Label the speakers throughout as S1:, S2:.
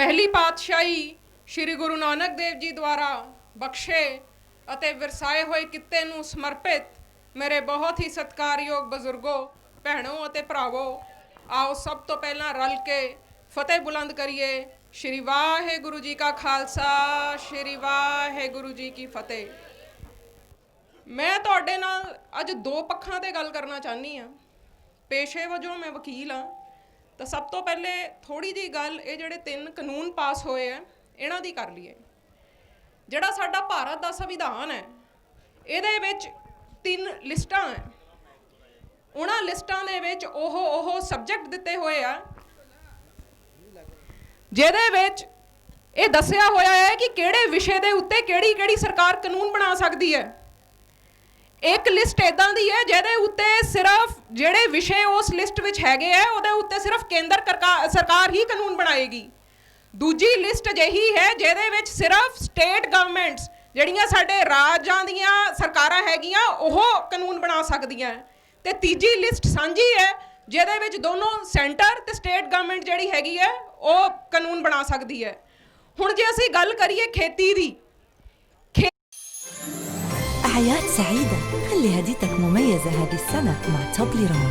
S1: पहली पातशाही श्री गुरु नानक देव जी द्वारा बख्शे ਅਤੇ ਵਿਰਸਾਏ ਹੋਏ ਕਿੱਤੇ ਨੂੰ ਸਮਰਪਿਤ ਮੇਰੇ ਬਹੁਤ ਹੀ ਸਤਿਕਾਰਯੋਗ ਬਜ਼ੁਰਗੋ, ਭੈਣੋ ਅਤੇ ਭਰਾਵੋ, ਆਓ ਸਭ ਤੋਂ ਪਹਿਲਾਂ ਰਲ ਕੇ ਫਤਿਹ ਬੁਲੰਦ ਕਰੀਏ। ਸ਼੍ਰੀ ਵਾਹਿਗੁਰੂ ਜੀ ਕਾ ਖਾਲਸਾ, ਸ਼੍ਰੀ ਵਾਹਿਗੁਰੂ ਜੀ ਕੀ ਫਤਿਹ। ਮੈਂ ਤੁਹਾਡੇ ਨਾਲ ਅੱਜ ਦੋ ਪੱਖਾਂ ਤੇ ਗੱਲ ਕਰਨਾ ਚਾਹਨੀ ਹਾਂ। ਪੇਸ਼ੇ ਵਜੋਂ ਮੈਂ ਵਕੀਲ ਹਾਂ, ਤਾਂ ਸਭ ਤੋਂ ਪਹਿਲੇ ਥੋੜੀ ਜਿਹੀ ਗੱਲ ਇਹ ਜਿਹੜੇ 3 ਕਾਨੂੰਨ ਪਾਸ ਹੋਏ ਆ ਇਹਨਾਂ ਦੀ ਕਰ ਲਈਏ। ਜਿਹੜਾ ਸਾਡਾ ਭਾਰਤ ਦਾ ਸੰਵਿਧਾਨ ਹੈ ਇਹਦੇ ਵਿੱਚ 3 ਲਿਸਟਾਂ ਹੈ। ਉਹਨਾਂ ਲਿਸਟਾਂ ਦੇ ਵਿੱਚ ਉਹ ਸਬਜੈਕਟ ਦਿੱਤੇ ਹੋਏ ਆ ਜਿਹਦੇ ਵਿੱਚ ਇਹ ਦੱਸਿਆ ਹੋਇਆ ਹੈ ਕਿ ਕਿਹੜੇ ਵਿਸ਼ੇ ਦੇ ਉੱਤੇ ਕਿਹੜੀ ਸਰਕਾਰ ਕਾਨੂੰਨ ਬਣਾ ਸਕਦੀ ਹੈ। ਇੱਕ ਲਿਸਟ ਇਦਾਂ ਦੀ ਹੈ ਜਿਹਦੇ ਉੱਤੇ ਸਿਰਫ ਜਿਹੜੇ ਵਿਸ਼ੇ ਉਸ ਲਿਸਟ ਵਿੱਚ ਹੈਗੇ ਆ ਉਹਦੇ ਉੱਤੇ ਸਿਰਫ ਕੇਂਦਰ ਸਰਕਾਰ ਹੀ ਕਾਨੂੰਨ ਬਣਾਏਗੀ। ਦੂਜੀ ਲਿਸਟ ਅਜਿਹੀ ਹੈ ਜਿਹਦੇ ਵਿੱਚ ਸਿਰਫ ਸਟੇਟ ਗਵਰਨਮੈਂਟਸ ਜਿਹੜੀਆਂ ਸਾਡੇ ਰਾਜਾਂ ਦੀਆਂ ਸਰਕਾਰਾਂ ਹੈਗੀਆਂ ਉਹ ਕਾਨੂੰਨ ਬਣਾ ਸਕਦੀਆਂ। ਤੇ ਤੀਜੀ ਲਿਸਟ ਸਾਂਝੀ ਹੈ ਜਿਹਦੇ ਵਿੱਚ ਦੋਨੋਂ ਸੈਂਟਰ ਤੇ ਸਟੇਟ ਗਵਰਨਮੈਂਟ ਜਿਹੜੀ ਹੈਗੀ ਹੈ ਉਹ ਕਾਨੂੰਨ ਬਣਾ ਸਕਦੀ ਹੈ। ਹੁਣ ਜੇ ਅਸੀਂ ਗੱਲ ਕਰੀਏ ਖੇਤੀ ਦੀ,
S2: أعياد سعيدة، خلي هديتك مميزة هذه السنة مع توبليرون.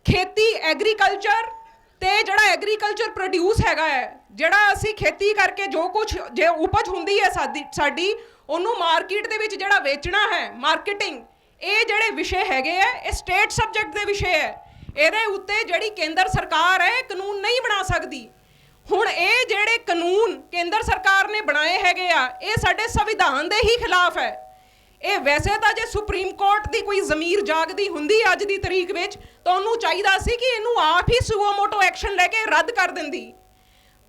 S1: खेती एग्रीकल्चर ਤੇ ਜਿਹੜਾ ਐਗਰੀਕਲਚਰ ਪ੍ਰੋਡਿਊਸ ਹੈਗਾ ਹੈ, ਜਿਹੜਾ ਅਸੀਂ ਖੇਤੀ ਕਰਕੇ ਜੋ ਕੁਝ ਜੇ ਉਪਜ ਹੁੰਦੀ ਹੈ ਸਾਡੀ ਉਹਨੂੰ ਮਾਰਕੀਟ ਦੇ ਵਿੱਚ ਜਿਹੜਾ ਵੇਚਣਾ ਹੈ, ਮਾਰਕੀਟਿੰਗ, ਇਹ ਜਿਹੜੇ ਵਿਸ਼ੇ ਹੈਗੇ ਆ ਇਹ ਸਟੇਟ ਸਬਜੈਕਟ ਦੇ ਵਿਸ਼ੇ ਹੈ। ਇਹਦੇ ਉੱਤੇ ਜਿਹੜੀ ਕੇਂਦਰ ਸਰਕਾਰ ਹੈ ਕਾਨੂੰਨ ਨਹੀਂ ਬਣਾ ਸਕਦੀ। ਹੁਣ ਇਹ ਜਿਹੜੇ ਕਾਨੂੰਨ ਕੇਂਦਰ ਸਰਕਾਰ ਨੇ ਬਣਾਏ ਹੈਗੇ ਆ ਇਹ ਸਾਡੇ ਸੰਵਿਧਾਨ ਦੇ ਹੀ ਖਿਲਾਫ ਹੈ। ਇਹ ਵੈਸੇ ਤਾਂ ਜੇ ਸੁਪਰੀਮ ਕੋਰਟ ਦੀ ਕੋਈ ਜ਼ਮੀਰ ਜਾਗਦੀ ਹੁੰਦੀ ਅੱਜ ਦੀ ਤਰੀਕ ਵਿੱਚ ਤਾਂ ਉਹਨੂੰ ਚਾਹੀਦਾ ਸੀ ਕਿ ਇਹਨੂੰ ਆਪ ਹੀ ਸੁਓ ਮੋਟੋ ਐਕਸ਼ਨ ਲੈ ਕੇ ਰੱਦ ਕਰ ਦਿੰਦੀ।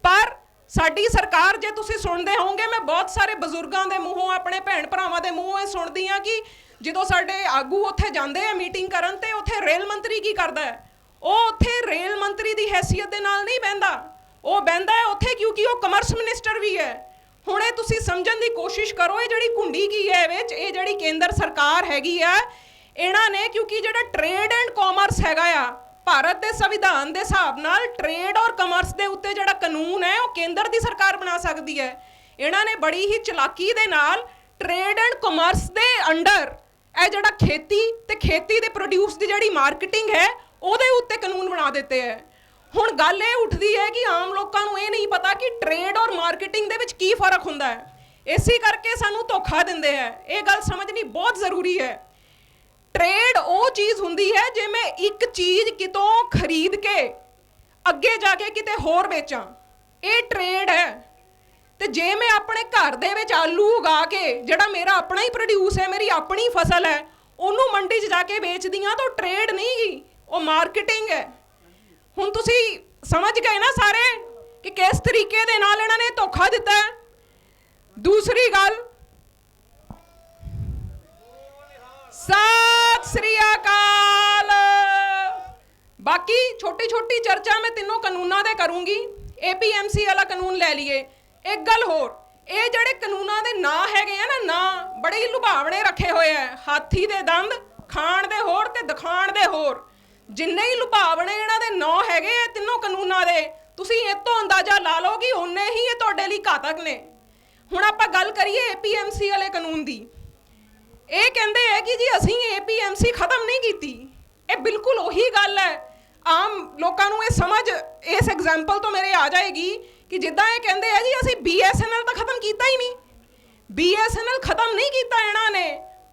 S1: ਪਰ ਸਾਡੀ ਸਰਕਾਰ, ਜੇ ਤੁਸੀਂ ਸੁਣਦੇ ਹੋਵੋਗੇ, ਮੈਂ ਬਹੁਤ ਸਾਰੇ ਬਜ਼ੁਰਗਾਂ ਦੇ ਮੂੰਹੋਂ, ਆਪਣੇ ਭੈਣ ਭਰਾਵਾਂ ਦੇ ਮੂੰਹੋਂ ਇਹ ਸੁਣਦੀ ਹਾਂ ਕਿ ਜਦੋਂ ਸਾਡੇ ਆਗੂ ਉੱਥੇ ਜਾਂਦੇ ਆ ਮੀਟਿੰਗ ਕਰਨ ਤੇ ਉੱਥੇ ਰੇਲ ਮੰਤਰੀ ਕੀ ਕਰਦਾ ਹੈ, ਉਹ ਉੱਥੇ ਰੇਲ ਮੰਤਰੀ ਦੀ ਹੈਸੀਅਤ ਦੇ ਨਾਲ ਨਹੀਂ ਬਹਿੰਦਾ, ਉਹ ਬਹਿੰਦਾ ਹੈ ਉੱਥੇ ਕਿਉਂਕਿ ਉਹ ਕਮਰਸ ਮਿਨਿਸਟਰ ਵੀ ਹੈ। ਹੁਣ ਇਹ ਤੁਸੀਂ ਸਮਝਣ ਦੀ ਕੋਸ਼ਿਸ਼ ਕਰੋ ਇਹ ਜਿਹੜੀ ਕੁੰਡੀ ਕੀ ਹੈ ਵਿੱਚ, ਇਹ ਜਿਹੜੀ ਕੇਂਦਰ ਸਰਕਾਰ ਹੈਗੀ ਆ ਇਹਨਾਂ ਨੇ, ਕਿਉਂਕਿ ਜਿਹੜਾ ਟ੍ਰੇਡ ਐਂਡ ਕਾਮਰਸ ਹੈਗਾ ਆ ਭਾਰਤ ਦੇ ਸੰਵਿਧਾਨ ਦੇ ਹਿਸਾਬ ਨਾਲ ਟ੍ਰੇਡ ਔਰ ਕਮਰਸ ਦੇ ਉੱਤੇ ਜਿਹੜਾ ਕਾਨੂੰਨ ਹੈ ਉਹ ਕੇਂਦਰ ਦੀ ਸਰਕਾਰ ਬਣਾ ਸਕਦੀ ਹੈ। ਇਹਨਾਂ ਨੇ ਬੜੀ ਹੀ ਚਲਾਕੀ ਦੇ ਨਾਲ ਟ੍ਰੇਡ ਐਂਡ ਕਮਰਸ ਦੇ ਅੰਡਰ ਇਹ ਜਿਹੜਾ ਖੇਤੀ ਤੇ ਖੇਤੀ ਦੇ ਪ੍ਰੋਡਿਊਸ ਦੀ ਜਿਹੜੀ ਮਾਰਕੀਟਿੰਗ ਹੈ ਉਹਦੇ ਉੱਤੇ ਕਾਨੂੰਨ ਬਣਾ ਦਿੱਤੇ ਹੈ। ਹੁਣ ਗੱਲ ਇਹ ਉੱਠਦੀ ਹੈ ਕਿ ਆਮ ਲੋਕਾਂ ਨੂੰ ਇਹ ਨਹੀਂ ਪਤਾ ਕਿ ਟ੍ਰੇਡ ਔਰ ਮਾਰਕੀਟਿੰਗ ਦੇ ਵਿੱਚ ਕੀ ਫਰਕ ਹੁੰਦਾ ਹੈ। ਇਸੇ ਕਰਕੇ ਸਾਨੂੰ ਧੋਖਾ ਦਿੰਦੇ ਹੈ। ਇਹ ਗੱਲ ਸਮਝਣੀ ਬਹੁਤ ਜ਼ਰੂਰੀ ਹੈ। ਟ੍ਰੇਡ ਉਹ ਚੀਜ਼ ਹੁੰਦੀ ਹੈ ਜੇ ਮੈਂ ਇੱਕ ਚੀਜ਼ ਕਿਤੋਂ ਖਰੀਦ ਕੇ ਅੱਗੇ ਜਾ ਕੇ ਕਿਤੇ ਹੋਰ ਵੇਚਾਂ, ਇਹ ਟ੍ਰੇਡ ਹੈ। ਤੇ ਜੇ ਮੈਂ ਆਪਣੇ ਘਰ ਦੇ ਵਿੱਚ ਆਲੂ ਉਗਾ ਕੇ, ਜਿਹੜਾ ਮੇਰਾ ਆਪਣਾ ਹੀ ਪ੍ਰੋਡਿਊਸ ਹੈ, ਮੇਰੀ ਆਪਣੀ ਫਸਲ ਹੈ, ਉਹਨੂੰ ਮੰਡੀ 'ਚ ਜਾ ਕੇ ਵੇਚਦੀ ਹਾਂ ਤਾਂ ਉਹ ਟ੍ਰੇਡ ਨਹੀਂ ਗੀ, ਉਹ ਮਾਰਕੀਟਿੰਗ ਹੈ। ਹੁਣ ਤੁਸੀਂ ਸਮਝ ਗਏ ਨਾ ਸਾਰੇ ਕਿ ਕਿਸ ਤਰੀਕੇ ਦੇ ਨਾਲ ਇਹਨਾਂ ਨੇ ਧੋਖਾ ਦਿੱਤਾ ਹੈ। ਦੂਸਰੀ ਗੱਲ, ਸਤਿ ਸ੍ਰੀ ਅਕਾਲ। ਬਾਕੀ ਛੋਟੀ ਛੋਟੀ ਚਰਚਾ ਮੈਂ ਤਿੰਨੋਂ ਕਾਨੂੰਨਾਂ ਦੇ ਕਰੂੰਗੀ। APMC ਵਾਲਾ ਕਾਨੂੰਨ ਲੈ ਲਈਏ। ਇੱਕ ਗੱਲ ਹੋਰ, ਇਹ ਜਿਹੜੇ ਕਾਨੂੰਨਾਂ ਦੇ ਨਾਂ ਹੈਗੇ ਆ ਨਾ, ਨਾਂ ਬੜੇ ਹੀ ਲੁਭਾਵਣੇ ਰੱਖੇ ਹੋਏ ਆ। ਹਾਥੀ ਦੇ ਦੰਦ, ਖਾਣ ਦੇ ਹੋਰ ਤੇ ਦਿਖਾਣ ਦੇ ਹੋਰ, ਜਿੰਨੇ ਹੀ ਲੁਭਾਵਣੇ ਇਹਨਾਂ ਦੇ ਨਾਂ ਹੈਗੇ ਆ ਤਿੰਨੋਂ ਕਾਨੂੰਨਾਂ ਦੇ, ਤੁਸੀਂ ਇਹ ਤੋਂ ਅੰਦਾਜ਼ਾ ਲਾ ਲਓ ਕਿ ਉਹਨੇ ਹੀ ਇਹ ਤੁਹਾਡੇ ਲਈ ਘਾਤਕ ਨੇ। ਹੁਣ ਆਪਾਂ ਗੱਲ ਕਰੀਏ APMC ਵਾਲੇ ਕਾਨੂੰਨ ਦੀ। ਇਹ ਕਹਿੰਦੇ ਹੈ ਕਿ ਜੀ ਅਸੀਂ APMC ਖਤਮ ਨਹੀਂ ਕੀਤੀ। ਇਹ ਬਿਲਕੁਲ ਉਹੀ ਗੱਲ ਹੈ। ਆਮ ਲੋਕਾਂ ਨੂੰ ਇਹ ਸਮਝ ਇਸ ਐਗਜ਼ਾਮਪਲ ਤੋਂ ਮੇਰੇ ਆ ਜਾਏਗੀ ਕਿ ਜਿੱਦਾਂ ਇਹ ਕਹਿੰਦੇ ਆ ਜੀ ਅਸੀਂ BSNL ਤਾਂ ਖਤਮ ਕੀਤਾ ਹੀ ਨਹੀਂ। BSNL ਖਤਮ ਨਹੀਂ ਕੀਤਾ ਇਹਨਾਂ ਨੇ,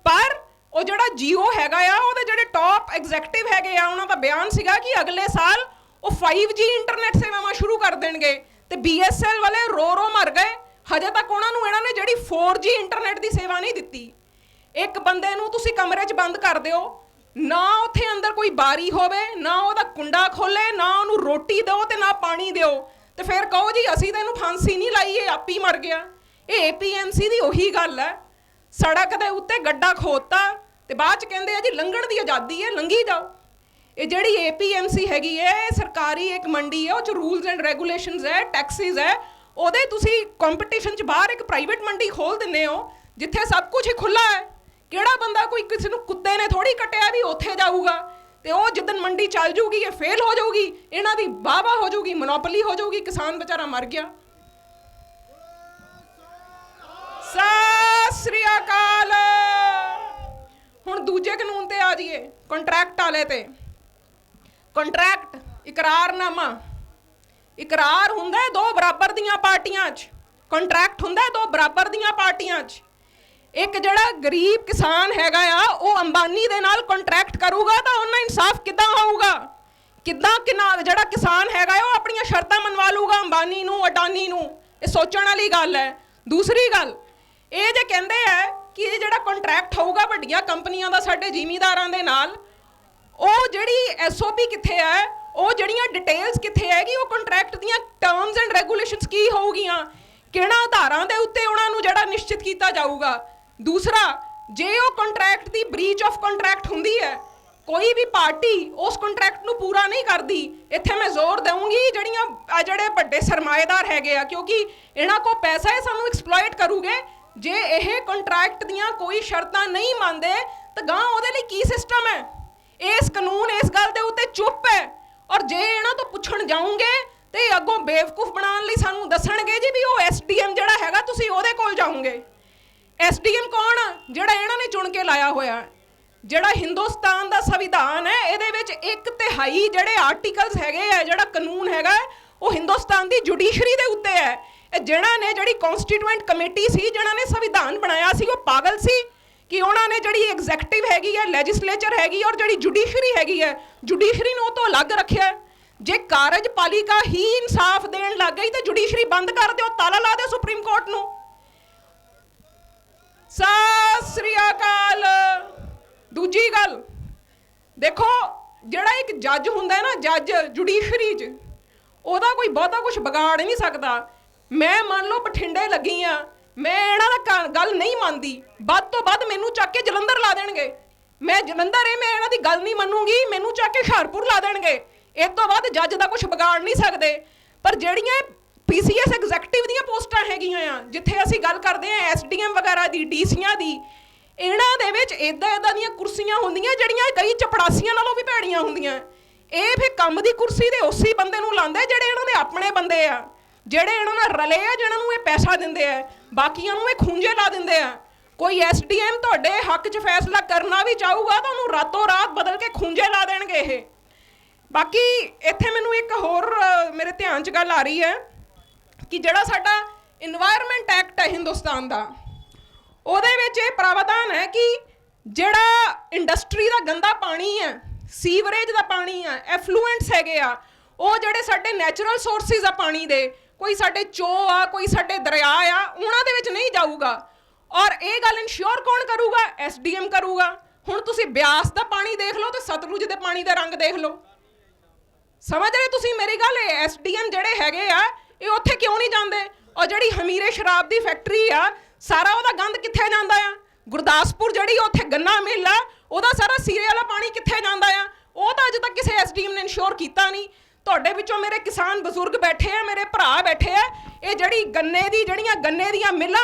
S1: ਪਰ ਉਹ ਜਿਹੜਾ Jio ਹੈਗਾ ਆ ਉਹਦੇ ਜਿਹੜੇ ਟੌਪ ਐਗਜ਼ੈਕਟਿਵ ਹੈਗੇ ਆ ਉਹਨਾਂ ਦਾ ਬਿਆਨ ਸੀਗਾ ਕਿ ਅਗਲੇ ਸਾਲ ਉਹ 5G ਇੰਟਰਨੈਟ ਸੇਵਾਵਾਂ ਸ਼ੁਰੂ ਕਰ ਦੇਣਗੇ। ਤੇ BSNL ਵਾਲੇ ਰੋ ਮਰ ਗਏ। ਹਜੇ ਤੱਕ ਉਹਨਾਂ ਨੂੰ ਇਹਨਾਂ ਨੇ ਜਿਹੜੀ 4G ਇੰਟਰਨੈਟ ਦੀ ਸੇਵਾ ਨਹੀਂ ਦਿੱਤੀ। ਇੱਕ ਬੰਦੇ ਨੂੰ ਤੁਸੀਂ ਕਮਰੇ 'ਚ ਬੰਦ ਕਰ ਦਿਓ, ਨਾ ਉੱਥੇ ਅੰਦਰ ਕੋਈ ਬਾਰੀ ਹੋਵੇ, ਨਾ ਉਹਦਾ ਕੁੰਡਾ ਖੋਲੇ, ਨਾ ਉਹਨੂੰ ਰੋਟੀ ਦਿਓ ਤੇ ਨਾ ਪਾਣੀ ਦਿਓ, ਤੇ ਫਿਰ ਕਹੋ ਜੀ ਅਸੀਂ ਤਾਂ ਇਹਨੂੰ ਫਾਂਸੀ ਨਹੀਂ ਲਾਈ, ਇਹ ਆਪ ਹੀ ਮਰ ਗਿਆ। ਇਹ APMC ਦੀ ਉਹੀ ਗੱਲ ਹੈ। ਸੜਕ ਦੇ ਉੱਤੇ ਗੱਡਾ ਖੋਦਤਾ ਤੇ ਬਾਅਦ 'ਚ ਕਹਿੰਦੇ ਆ ਜੀ ਲੰਘਣ ਦੀ ਆਜ਼ਾਦੀ ਹੈ, ਲੰਘੀ ਜਾਓ। ਇਹ ਜਿਹੜੀ APMC ਹੈਗੀ ਹੈ ਇਹ ਸਰਕਾਰੀ ਇੱਕ ਮੰਡੀ ਹੈ, ਉਹ 'ਚ ਰੂਲਸ ਐਂਡ ਰੈਗੂਲੇਸ਼ਨਸ ਹੈ, ਟੈਕਸਿਸ ਹੈ। ਉਹਦੇ ਤੁਸੀਂ ਕੰਪੀਟੀਸ਼ਨ 'ਚ ਬਾਹਰ ਇੱਕ ਪ੍ਰਾਈਵੇਟ ਮੰਡੀ ਖੋਲ ਦਿੰਦੇ ਹੋ ਜਿੱਥੇ ਸਭ ਕੁਝ ਹੀ ਖੁੱਲ੍ਹਾ ਹੈ। ਕਿਹੜਾ ਬੰਦਾ ਕੋਈ ਕਿਸੇ ਨੂੰ ਕੁੱਤੇ ਨੇ ਥੋੜੀ ਕੱਟਿਆ ਵੀ ਉੱਥੇ ਜਾਊਗਾ ਤੇ ਉਹ ਜਿੱਦਣ ਮੰਡੀ ਚੱਲ ਜੂਗੀ ਇਹ ਫੇਲ ਹੋ ਜਾਊਗੀ, ਇਹਨਾਂ ਦੀ ਵਾਹਵਾ ਹੋ ਜਾਊਗੀ, ਮੋਨੋਪੋਲੀ ਹੋ ਜਾਊਗੀ, ਕਿਸਾਨ ਵਿਚਾਰਾ ਮਰ ਗਿਆ। ਸਤਿ ਸ੍ਰੀ ਅਕਾਲ। ਹੁਣ ਦੂਜੇ ਕਾਨੂੰਨ ਤੇ ਆ ਜਾਈਏ, ਕੰਟਰੈਕਟ ਵਾਲੇ ਤੇ। ਕੰਟਰੈਕਟ ਇਕਰਾਰਨਾਮਾ, ਇਕਰਾਰ ਹੁੰਦਾ ਹੈ ਦੋ ਬਰਾਬਰ ਦੀਆਂ ਪਾਰਟੀਆਂ 'ਚ, ਕੰਟਰੈਕਟ ਹੁੰਦਾ ਹੈ ਦੋ ਬਰਾਬਰ ਦੀਆਂ ਪਾਰਟੀਆਂ 'ਚ। ਇੱਕ ਜਿਹੜਾ ਗਰੀਬ ਕਿਸਾਨ ਹੈਗਾ ਆ ਉਹ ਅੰਬਾਨੀ ਦੇ ਨਾਲ ਕੰਟਰੈਕਟ ਕਰੂਗਾ ਤਾਂ ਉਹਨਾਂ ਇਨਸਾਫ ਕਿੱਦਾਂ ਹੋਊਗਾ? ਕਿੱਦਾਂ ਜਿਹੜਾ ਕਿਸਾਨ ਹੈਗਾ ਉਹ ਆਪਣੀਆਂ ਸ਼ਰਤਾਂ ਮਨਵਾ ਲੂਗਾ ਅੰਬਾਨੀ ਨੂੰ, ਅਡਾਨੀ ਨੂੰ? ਇਹ ਸੋਚਣ ਵਾਲੀ ਗੱਲ ਹੈ। ਦੂਸਰੀ ਗੱਲ ਇਹ ਜੇ ਕਹਿੰਦੇ ਆ ਕਿ ਇਹ ਜਿਹੜਾ ਕੰਟਰੈਕਟ ਹੋਊਗਾ ਵੱਡੀਆਂ ਕੰਪਨੀਆਂ ਦਾ ਸਾਡੇ ਜ਼ਿਮੀਂਦਾਰਾਂ ਦੇ ਨਾਲ, ਉਹ ਜਿਹੜੀ SOP ਕਿੱਥੇ ਹੈ, ਉਹ ਜਿਹੜੀਆਂ ਡਿਟੇਲਸ ਕਿੱਥੇ ਹੈਗੀ, ਉਹ ਕੰਟਰੈਕਟ ਦੀਆਂ ਟਰਮਸ ਐਂਡ ਰੈਗੂਲੇਸ਼ਨਸ ਕੀ ਹੋਊਗੀਆਂ, ਕਿਹੜਾ ਆਧਾਰਾਂ ਦੇ ਉੱਤੇ ਉਹਨਾਂ ਨੂੰ ਜਿਹੜਾ ਨਿਸ਼ਚਿਤ ਕੀਤਾ ਜਾਊਗਾ? ਦੂਸਰਾ, ਜੇ ਉਹ contract the breach of contract ਹੁੰਦੀ ਹੈ, ਕੋਈ ਵੀ ਪਾਰਟੀ ਉਸ ਕੰਟਰੈਕਟ ਨੂੰ ਪੂਰਾ ਨਹੀਂ ਕਰਦੀ, ਇੱਥੇ ਮੈਂ ਜ਼ੋਰ ਦਊਂਗੀ ਜਿਹੜੇ ਵੱਡੇ ਸਰਮਾਏਦਾਰ ਹੈਗੇ ਆ, ਕਿਉਂਕਿ ਇਹਨਾਂ ਕੋਲ ਪੈਸਾ ਹੈ, ਸਾਨੂੰ ਐਕਸਪਲੋਇਟ ਕਰੂਗੇ। ਜੇ ਇਹ ਕੰਟਰੈਕਟ ਦੀਆਂ ਕੋਈ ਸ਼ਰਤਾਂ ਨਹੀਂ ਮੰਨਦੇ ਤਾਂ ਗਾਂ ਉਹਦੇ ਲਈ ਕੀ ਸਿਸਟਮ ਹੈ? ਇਸ ਕਾਨੂੰਨ ਇਸ ਗੱਲ ਦੇ ਉੱਤੇ ਚੁੱਪ ਹੈ। ਔਰ ਜੇ ਇਹਨਾਂ ਤੋਂ ਪੁੱਛਣ ਜਾਓਗੇ ਤੇ ਅੱਗੋਂ ਬੇਵਕੂਫ ਬਣਾਉਣ ਲਈ ਸਾਨੂੰ ਦੱਸਣਗੇ ਜੀ ਵੀ ਉਹ SDM ਜਿਹੜਾ ਹੈਗਾ ਤੁਸੀਂ ਉਹਦੇ ਕੋਲ ਜਾਓਗੇ। SDM ਕੌਣ? ਜਿਹੜਾ ਇਹਨਾਂ ਨੇ ਚੁਣ ਕੇ ਲਾਇਆ ਹੋਇਆ। ਜਿਹੜਾ ਹਿੰਦੁਸਤਾਨ ਦਾ ਸੰਵਿਧਾਨ ਹੈ ਇਹਦੇ ਵਿੱਚ 1/3 ਜਿਹੜੇ ਆਰਟੀਕਲਸ ਹੈਗੇ ਆ, ਜਿਹੜਾ ਕਾਨੂੰਨ ਹੈਗਾ ਉਹ ਹਿੰਦੁਸਤਾਨ ਦੀ ਜੁਡੀਸ਼ਰੀ ਦੇ ਉੱਤੇ ਹੈ। ਇਹ ਜਿਹੜੀ ਕਨਸਟੀਟਿਊਐਂਟ ਕਮੇਟੀ ਸੀ, ਜਿਹਨਾਂ ਨੇ ਸੰਵਿਧਾਨ ਬਣਾਇਆ ਸੀ, ਉਹ ਪਾਗਲ ਸੀ ਕਿ ਉਹਨਾਂ ਨੇ ਜਿਹੜੀ ਐਗਜ਼ੈਕਟਿਵ ਹੈਗੀ ਹੈ, ਲੈਜਿਸਲੇਚਰ ਹੈਗੀ ਔਰ ਜਿਹੜੀ ਜੁਡੀਸ਼ਰੀ ਹੈਗੀ ਹੈ, ਜੁਡੀਸ਼ਰੀ ਨੂੰ ਉਹ ਤੋਂ ਅਲੱਗ ਰੱਖਿਆ। ਜੇ ਕਾਰਜਪਾਲਿਕਾ ਹੀ ਇਨਸਾਫ ਦੇਣ ਲੱਗ ਗਈ ਤਾਂ ਜੁਡੀਸ਼ਰੀ ਬੰਦ ਕਰ ਦਿਓ, ਤਾਲਾ ਲਾ ਦਿਓ ਸੁਪਰੀਮ ਕੋਰਟ ਨੂੰ। ਸਤਿ ਸ੍ਰੀ ਅਕਾਲ। ਦੂਜੀ ਗੱਲ ਦੇਖੋ, ਜਿਹੜਾ ਇੱਕ ਜੱਜ ਹੁੰਦਾ ਨਾ, ਜੱਜ ਜੁਡੀਸ਼ਰੀ 'ਚ, ਉਹਦਾ ਕੋਈ ਬਹੁਤਾ ਕੁਝ ਵਿਗਾੜ ਨਹੀਂ ਸਕਦਾ। ਮੈਂ ਮੰਨ ਲਓ ਬਠਿੰਡੇ ਲੱਗੀ ਆ, ਮੈਂ ਇਹਨਾਂ ਦਾ ਗੱਲ ਨਹੀਂ ਮੰਨਦੀ, ਵੱਧ ਤੋਂ ਵੱਧ ਮੈਨੂੰ ਚੱਕ ਕੇ ਜਲੰਧਰ ਲਾ ਦੇਣਗੇ। ਮੈਂ ਜਲੰਧਰ ਮੈਂ ਇਹਨਾਂ ਦੀ ਗੱਲ ਨਹੀਂ ਮੰਨੂਗੀ, ਮੈਨੂੰ ਚੱਕ ਕੇ ਹੁਸ਼ਿਆਰਪੁਰ ਲਾ ਦੇਣਗੇ। ਇਸ ਤੋਂ ਵੱਧ ਜੱਜ ਦਾ ਕੁਝ ਵਿਗਾੜ ਨਹੀਂ ਸਕਦੇ। ਪਰ ਜਿਹੜੀਆਂ PCS ਐਗਜ਼ੈਕਟਿਵ ਦੀਆਂ ਪੋਸਟਾਂ ਹੈਗੀਆਂ ਆ, ਜਿੱਥੇ ਅਸੀਂ ਗੱਲ ਕਰਦੇ ਹਾਂ SDM ਵਗੈਰਾ ਦੀ, DCਆਂ ਦੀ, ਇਹਨਾਂ ਦੇ ਵਿੱਚ ਇੱਦਾਂ ਦੀਆਂ ਕੁਰਸੀਆਂ ਹੁੰਦੀਆਂ ਜਿਹੜੀਆਂ ਕਈ ਚਪੜਾਸੀਆਂ ਨਾਲੋਂ ਵੀ ਭੈੜੀਆਂ ਹੁੰਦੀਆਂ। ਇਹ ਫਿਰ ਕੰਮ ਦੀ ਕੁਰਸੀ ਦੇ ਉਸੇ ਬੰਦੇ ਨੂੰ ਲਾਉਂਦੇ ਜਿਹੜੇ ਇਹਨਾਂ ਦੇ ਆਪਣੇ ਬੰਦੇ ਆ, ਜਿਹੜੇ ਇਹਨਾਂ ਨਾਲ ਰਲੇ ਆ, ਜਿਹਨਾਂ ਨੂੰ ਇਹ ਪੈਸਾ ਦਿੰਦੇ ਆ, ਬਾਕੀਆਂ ਨੂੰ ਇਹ ਖੂੰਜੇ ਲਾ ਦਿੰਦੇ ਆ। ਕੋਈ SDM ਤੁਹਾਡੇ ਹੱਕ 'ਚ ਫੈਸਲਾ ਕਰਨਾ ਵੀ ਚਾਹੂਗਾ ਤਾਂ ਉਹਨੂੰ ਰਾਤੋਂ ਰਾਤ ਬਦਲ ਕੇ ਖੂੰਜੇ ਲਾ ਦੇਣਗੇ ਇਹ। ਬਾਕੀ ਇੱਥੇ ਮੈਨੂੰ ਇੱਕ ਹੋਰ ਮੇਰੇ ਧਿਆਨ 'ਚ ਗੱਲ ਆ ਰਹੀ ਹੈ ਕਿ ਜਿਹੜਾ ਸਾਡਾ ਇਨਵਾਇਰਨਮੈਂਟ ਐਕਟ ਹੈ ਹਿੰਦੁਸਤਾਨ ਦਾ, ਉਹਦੇ ਵਿੱਚ ਇਹ ਪ੍ਰਾਵਧਾਨ ਹੈ ਕਿ ਜਿਹੜਾ ਇੰਡਸਟਰੀ ਦਾ ਗੰਦਾ ਪਾਣੀ ਹੈ, ਸੀਵਰੇਜ ਦਾ ਪਾਣੀ ਆ, ਐਫਲੂਐਂਟਸ ਹੈਗੇ ਆ, ਉਹ ਜਿਹੜੇ ਸਾਡੇ ਨੈਚੁਰਲ ਸੋਰਸਿਸ ਆ ਪਾਣੀ ਦੇ, ਕੋਈ ਸਾਡੇ ਚੋਅ ਆ, ਕੋਈ ਸਾਡੇ ਦਰਿਆ ਆ, ਉਹਨਾਂ ਦੇ ਵਿੱਚ ਨਹੀਂ ਜਾਊਗਾ। ਔਰ ਇਹ ਗੱਲ ਇਨਸ਼ੋਰ ਕੌਣ ਕਰੂਗਾ? SDM ਕਰੂਗਾ। ਹੁਣ ਤੁਸੀਂ ਬਿਆਸ ਦਾ ਪਾਣੀ ਦੇਖ ਲਓ ਤੇ ਸਤਲੁਜ ਦੇ ਪਾਣੀ ਦਾ ਰੰਗ ਦੇਖ ਲਓ। ਸਮਝ ਰਹੇ ਤੁਸੀਂ ਮੇਰੀ ਗੱਲ? SDM ਜਿਹੜੇ ਹੈਗੇ ਆ ਇਹ ਉੱਥੇ ਕਿਉਂ ਨਹੀਂ ਜਾਂਦੇ? ਔਰ ਜਿਹੜੀ ਹਮੀਰੇ ਸ਼ਰਾਬ ਦੀ ਫੈਕਟਰੀ ਆ, ਸਾਰਾ ਉਹਦਾ ਗੰਦ ਕਿੱਥੇ ਜਾਂਦਾ ਆ? ਗੁਰਦਾਸਪੁਰ ਜਿਹੜੀ ਉੱਥੇ ਗੰਨਾ ਮਿਲ ਆ, ਉਹਦਾ ਸਾਰਾ ਸੀਰੇ ਵਾਲਾ ਪਾਣੀ ਕਿੱਥੇ ਜਾਂਦਾ ਆ? ਉਹ ਤਾਂ ਅਜੇ ਤੱਕ ਕਿਸੇ SDM ਨੇ ਇਨਸ਼ੋਰ ਕੀਤਾ ਨਹੀਂ। ਤੁਹਾਡੇ ਵਿੱਚੋਂ ਮੇਰੇ ਕਿਸਾਨ ਬਜ਼ੁਰਗ ਬੈਠੇ ਆ, ਮੇਰੇ ਭਰਾ ਬੈਠੇ ਆ, ਇਹ ਜਿਹੜੀਆਂ ਗੰਨੇ ਦੀਆਂ ਮਿੱਲਾਂ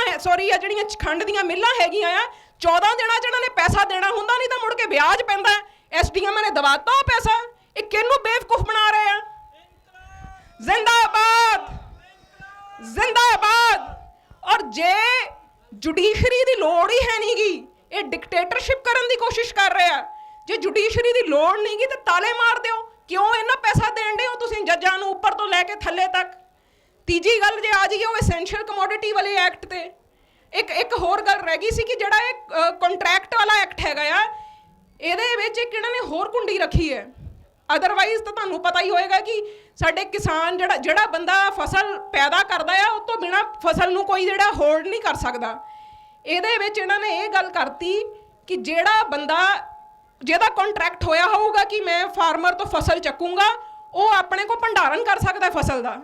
S1: ਜਿਹੜੀਆਂ ਖੰਡ ਦੀਆਂ ਮਿੱਲਾਂ ਹੈਗੀਆਂ ਆ, 14 ਦਿਨਾਂ 'ਚ ਇਹਨਾਂ ਨੇ ਪੈਸਾ ਦੇਣਾ ਹੁੰਦਾ, ਨਹੀਂ ਤਾਂ ਮੁੜ ਕੇ ਵਿਆਜ ਪੈਂਦਾ। SDM ਨੇ ਦਵਾਤਾ ਉਹ ਪੈਸਾ। ਇਹ ਕਿਹਨੂੰ ਬੇਵਕੂਫ ਬਣਾ ਰਹੇ ਆ? ਜ਼ਿੰਦਾਬਾਦ, ਜ਼ਿੰਦਾਬਾਦ। ਔਰ ਜੇ ਜੁਡੀਸ਼ਰੀ ਦੀ ਲੋੜ ਹੀ ਹੈ ਨਹੀਂਗੀ, ਇਹ ਡਿਕਟੇਟਰਸ਼ਿਪ ਕਰਨ ਦੀ ਕੋਸ਼ਿਸ਼ ਕਰ ਰਹੇ ਆ। ਜੇ ਜੁਡੀਸ਼ਰੀ ਦੀ ਲੋੜ ਨਹੀਂਗੀ ਤਾਂ ਤਾਲੇ ਮਾਰ ਦਿਓ। ਕਿਉਂ ਇੰਨਾ ਪੈਸਾ ਦੇਣ ਦੇ ਹੋ ਤੁਸੀਂ ਜੱਜਾਂ ਨੂੰ, ਉੱਪਰ ਤੋਂ ਲੈ ਕੇ ਥੱਲੇ ਤੱਕ? ਤੀਜੀ ਗੱਲ ਜੇ ਆ ਜਾਈਏ ਉਹ ਐਸੈਂਸ਼ੀਅਲ ਕਮੋਡਿਟੀ ਵਾਲੇ ਐਕਟ ਤੇ, ਇੱਕ ਹੋਰ ਗੱਲ ਰਹਿ ਗਈ ਸੀ ਕਿ ਜਿਹੜਾ ਇਹ ਕੰਟਰੈਕਟ ਵਾਲਾ ਐਕਟ ਹੈਗਾ ਆ, ਇਹਦੇ ਵਿੱਚ ਇੱਕ ਇਹਨਾਂ ਨੇ ਹੋਰ ਕੁੰਡੀ ਰੱਖੀ ਹੈ। ਅਦਰਵਾਈਜ਼ ਤਾਂ ਤੁਹਾਨੂੰ ਪਤਾ ਹੀ ਹੋਏਗਾ ਕਿ ਸਾਡੇ ਕਿਸਾਨ ਜਿਹੜਾ ਬੰਦਾ ਫਸਲ ਪੈਦਾ ਕਰਦਾ ਆ, ਉਹ ਤੋਂ ਬਿਨਾਂ ਫਸਲ ਨੂੰ ਕੋਈ ਜਿਹੜਾ ਹੋਲਡ ਨਹੀਂ ਕਰ ਸਕਦਾ। ਇਹਦੇ ਵਿੱਚ ਇਹਨਾਂ ਨੇ ਇਹ ਗੱਲ ਕਰਤੀ ਕਿ ਜਿਹੜਾ ਬੰਦਾ ਜਿਹਦਾ ਕੰਟਰੈਕਟ ਹੋਇਆ ਹੋਊਗਾ ਕਿ ਮੈਂ ਫਾਰਮਰ ਤੋਂ ਫਸਲ ਚੱਕੂੰਗਾ, ਉਹ ਆਪਣੇ ਕੋਲ ਭੰਡਾਰਨ ਕਰ ਸਕਦਾ ਫਸਲ ਦਾ।